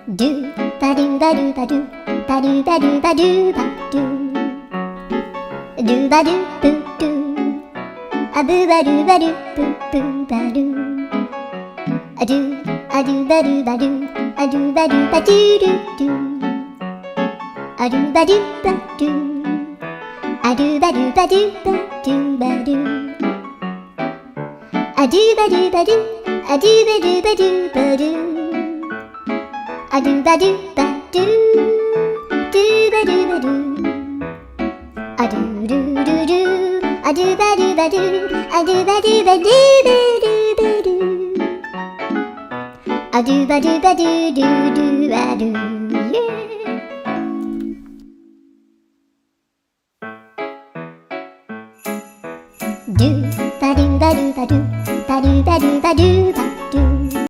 Do ba do ba do ba do ba do ba do ba do ba do do ba do boo do a boo ba do ba do boo boo ba do a do ba do ba do a do ba do ba do do do a do ba do ba do a do ba do ba do ba do ba do a do ba do ba do a do ba do ba do ba do a do ba do ba do do ba do ba do a do do do do a do ba do ba do a do ba do ba do ba do ba do a do ba do ba do do do ba do yeah. Do ba do ba do ba do